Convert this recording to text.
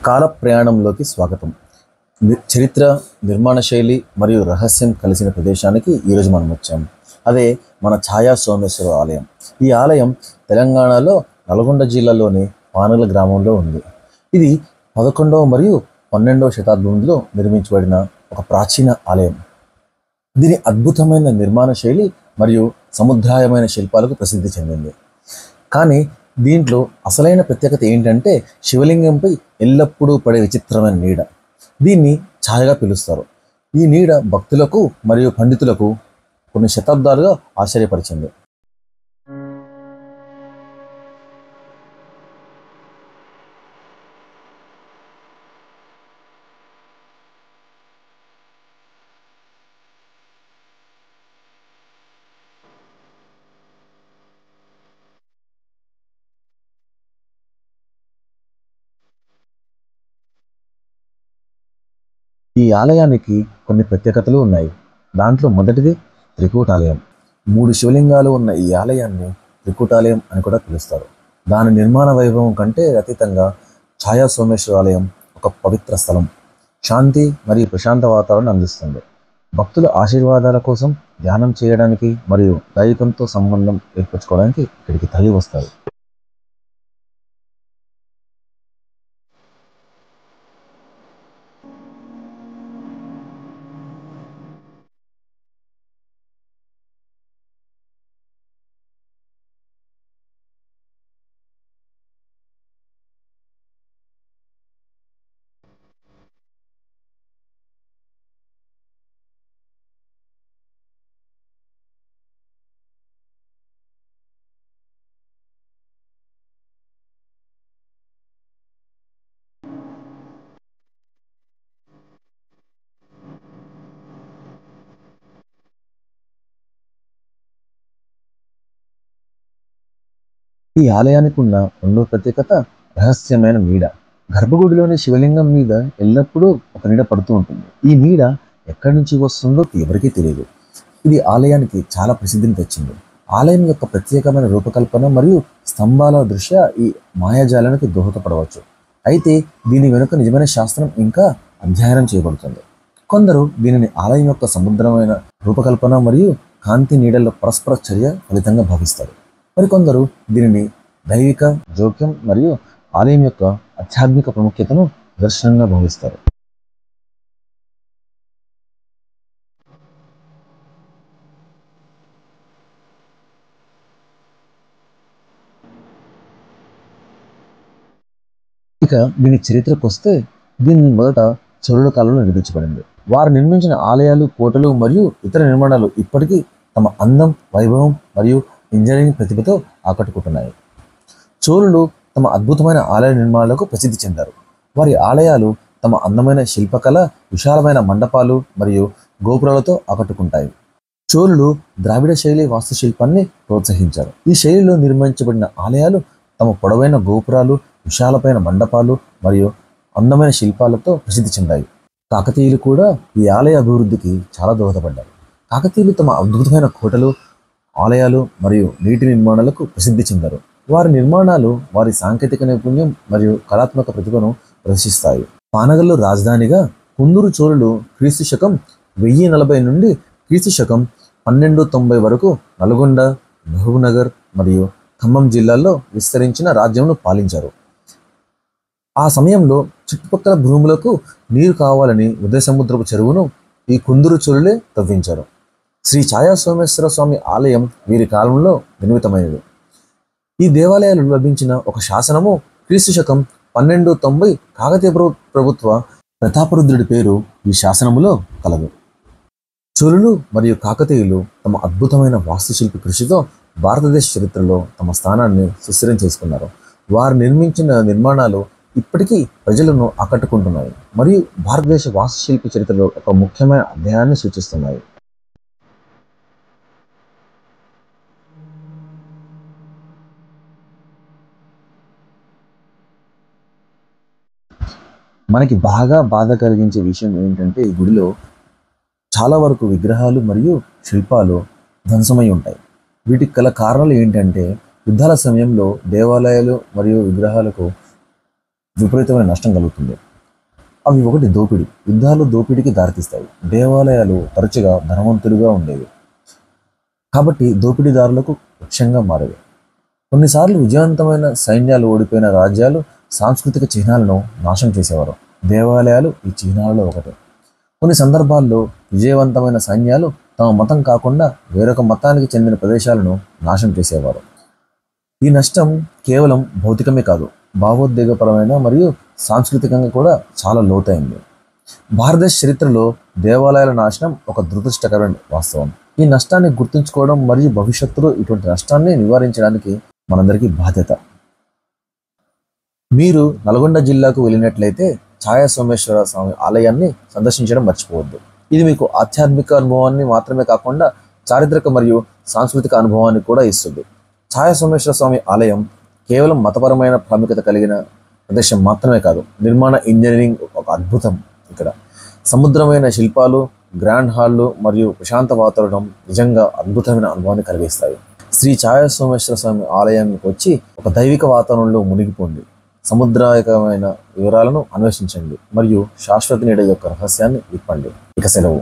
కాల ప్రయాణంలోకి స్వాగతం. చరిత్ర, నిర్మాణ శైలి మరియు రహస్యం కలిసిన ప్రదేశానికి ఈరోజు మనం వచ్చాము. అదే మన ఛాయా సోమేశ్వర ఆలయం. ఈ ఆలయం తెలంగాణలో నల్గొండ జిల్లాలోని పానగల గ్రామంలో ఉంది. ఇది 11వ మరియు 12వ శతాబ్దంలో నిర్మించబడిన ఒక ప్రాచీన ఆలయం. దీని అద్భుతమైన నిర్మాణ శైలి మరియు సముద్రాయమైన శిల్పాలకు ప్రసిద్ధి చెందింది. కానీ దీంట్లో అసలైన ప్రత్యేకత ఏంటంటే శివలింగంపై ఎల్లప్పుడూ పడే విచిత్రమైన నీడ. దీన్ని ఛాయగా పిలుస్తారు. ఈ నీడ భక్తులకు మరియు పండితులకు కొన్ని శతాబ్దాలుగా ఆశ్చర్యపరిచింది. ఈ ఆలయానికి కొన్ని ప్రత్యేకతలు ఉన్నాయి. దాంట్లో మొదటిది త్రికూటాలయం. 3 శివలింగాలు ఉన్న ఈ ఆలయాన్ని త్రికూటాలయం అని కూడా పిలుస్తారు. దాని నిర్మాణ వైభవం కంటే అతీతంగా ఛాయా సోమేశ్వర ఆలయం ఒక పవిత్ర స్థలం. శాంతి మరియు ప్రశాంత వాతావరణం అందిస్తుంది. భక్తుల ఆశీర్వాదాల కోసం, ధ్యానం చేయడానికి మరియు దైవంతో సంబంధం ఏర్పరచుకోవడానికి ఇక్కడికి తరలి వస్తారు. ఈ ఆలయానికి ఉన్న రెండో ప్రత్యేకత రహస్యమైన నీడ. గర్భగుడిలోని శివలింగం మీద ఎల్లప్పుడూ ఒక నీడ పడుతూ ఉంటుంది. ఈ నీడ ఎక్కడి నుంచి వస్తుందో ఎవరికీ తెలియదు. ఇది ఆలయానికి చాలా ప్రసిద్ధిని తెచ్చింది. ఆలయం యొక్క ప్రత్యేకమైన రూపకల్పన మరియు స్తంభాల దృష్ట్యా ఈ మాయాజాలానికి దోహదపడవచ్చు. అయితే దీని వెనుక నిజమైన శాస్త్రం ఇంకా అధ్యయనం చేయబడుతుంది. కొందరు దీనిని ఆలయం యొక్క సముద్రమైన రూపకల్పన మరియు కాంతి నీడల్లో పరస్పర చర్య ఫలితంగా భావిస్తారు. మరికొందరు దీనిని దైవిక జోక్యం మరియు ఆలయం యొక్క ఆధ్యాత్మిక ప్రాముఖ్యతను దర్శనంగా భావిస్తారు. ఇక దీని చరిత్రకు వస్తే, దీని మొదట చోళుల కాలంలో నిర్మించబడింది. వారు నిర్మించిన ఆలయాలు, కోటలు మరియు ఇతర నిర్మాణాలు ఇప్పటికీ తమ అందం, వైభవం మరియు ఇంజనీరింగ్ ప్రతిభతో ఆకట్టుకుంటున్నాయి. చోళులు తమ అద్భుతమైన ఆలయ నిర్మాణాలకు ప్రసిద్ధి చెందారు. వారి ఆలయాలు తమ అందమైన శిల్పకళ, విశాలమైన మండపాలు మరియు గోపురాలతో ఆకట్టుకుంటాయి. చోళులు ద్రావిడ శైలి వాస్తుశిల్పాన్ని ప్రోత్సహించారు. ఈ శైలిలో నిర్మించబడిన ఆలయాలు తమ పొడవైన గోపురాలు, విశాలమైన మండపాలు మరియు అందమైన శిల్పాలతో ప్రసిద్ధి చెందాయి. కాకతీయులు కూడా ఈ ఆలయ అభివృద్ధికి చాలా దోహదపడ్డారు. కాకతీయులు తమ అద్భుతమైన కోటలు, ఆలయాలు మరియు నీటి నిర్మాణాలకు ప్రసిద్ధి చెందారు. వారి నిర్మాణాలు వారి సాంకేతిక నైపుణ్యం మరియు కళాత్మక ప్రతిభను ప్రదర్శిస్తాయి. పానగల్లు రాజధానిగా కుందూరు చోళులు క్రీస్తు శకం 1040 నుండి క్రీస్తు శకం 1290 వరకు నల్గొండ, మహబూబ్నగర్ మరియు ఖమ్మం జిల్లాల్లో విస్తరించిన రాజ్యంను పాలించారు. ఆ సమయంలో చుట్టుపక్కల భూములకు నీరు కావాలని ఉదయసముద్రపు చెరువును ఈ కుందూరు చోళులే తవ్వించారు. శ్రీ ఛాయా సోమేశ్వర స్వామి ఆలయం వీరి కాలంలో నిర్మితమైనది. ఈ దేవాలయాలు లభించిన ఒక శాసనము క్రీస్తు శకం 1290 కాకతీయ ప్రభుత్వ ప్రతాపరుద్రుడి పేరు ఈ శాసనములో కలదు. చోళులు మరియు కాకతీయులు తమ అద్భుతమైన వాస్తుశిల్పి కృషితో భారతదేశ చరిత్రలో తమ స్థానాన్ని సుస్థిరం చేసుకున్నారు. వారు నిర్మించిన నిర్మాణాలు ఇప్పటికీ ప్రజలను ఆకట్టుకుంటున్నాయి మరియు భారతదేశ వాస్తుశిల్పి చరిత్రలో ఒక ముఖ్యమైన అధ్యాయాన్ని సూచిస్తున్నాయి. మనకి బాగా బాధ కలిగించే విషయం ఏంటంటే, ఈ గుడిలో చాలా వరకు విగ్రహాలు మరియు శిల్పాలు ధ్వంసమై ఉంటాయి. వీటికి గల కారణాలు ఏంటంటే, యుద్ధాల సమయంలో దేవాలయాలు మరియు విగ్రహాలకు విపరీతమైన నష్టం కలుగుతుంది. అవి ఒకటి దోపిడీ. యుద్ధాలు దోపిడీకి దారితీస్తాయి. దేవాలయాలు తరచుగా ధనవంతులుగా ఉండేవి కాబట్టి దోపిడీదారులకు లక్ష్యంగా మారేవి. కొన్నిసార్లు విజయవంతమైన సైన్యాలు ఓడిపోయిన రాజ్యాలు సాంస్కృతిక చిహ్నాలను నాశనం చేసేవారు. దేవాలయాలు ఈ చిహ్నాలలో ఒకటి. కొన్ని సందర్భాల్లో విజయవంతమైన సైన్యాలు తమ మతం కాకుండా వేరొక మతానికి చెందిన ప్రదేశాలను నాశనం చేసేవారు. ఈ నష్టం కేవలం భౌతికమే కాదు, భావోద్వేగపరమైన మరియు సాంస్కృతికంగా కూడా చాలా లోతైంది. భారతదేశ చరిత్రలో దేవాలయాల నాశనం ఒక దురదృష్టకరమైన వాస్తవం. ఈ నష్టాన్ని గుర్తుంచుకోవడం మరియు భవిష్యత్తులో ఇటువంటి నష్టాన్ని నివారించడానికి మనందరికీ బాధ్యత. మీరు నల్గొండ జిల్లాకు వెళ్ళినట్లయితే ఛాయా సోమేశ్వర స్వామి ఆలయాన్ని సందర్శించడం మర్చిపోవద్దు. ఇది మీకు ఆధ్యాత్మిక అనుభవాన్ని మాత్రమే కాకుండా చారిత్రక మరియు సాంస్కృతిక అనుభవాన్ని కూడా ఇస్తుంది. ఛాయా సోమేశ్వర స్వామి ఆలయం కేవలం మతపరమైన ప్రాముఖ్యత కలిగిన ప్రదేశం మాత్రమే కాదు, నిర్మాణ ఇంజనీరింగ్ ఒక అద్భుతం. ఇక్కడ సముద్రమైన శిల్పాలు, గ్రాండ్ హాళ్ళు మరియు ప్రశాంత వాతావరణం నిజంగా అద్భుతమైన అనుభవాన్ని కలిగిస్తాయి. శ్రీ ఛాయా సోమేశ్వర స్వామి ఆలయానికి వచ్చి ఒక దైవిక వాతావరణంలో మునిగిపోండి. సముద్రాయకమైన వివరాలను అన్వేషించండి మరియు శాశ్వత నీడ యొక్క రహస్యాన్ని విప్పండి. ఇక సెలవు.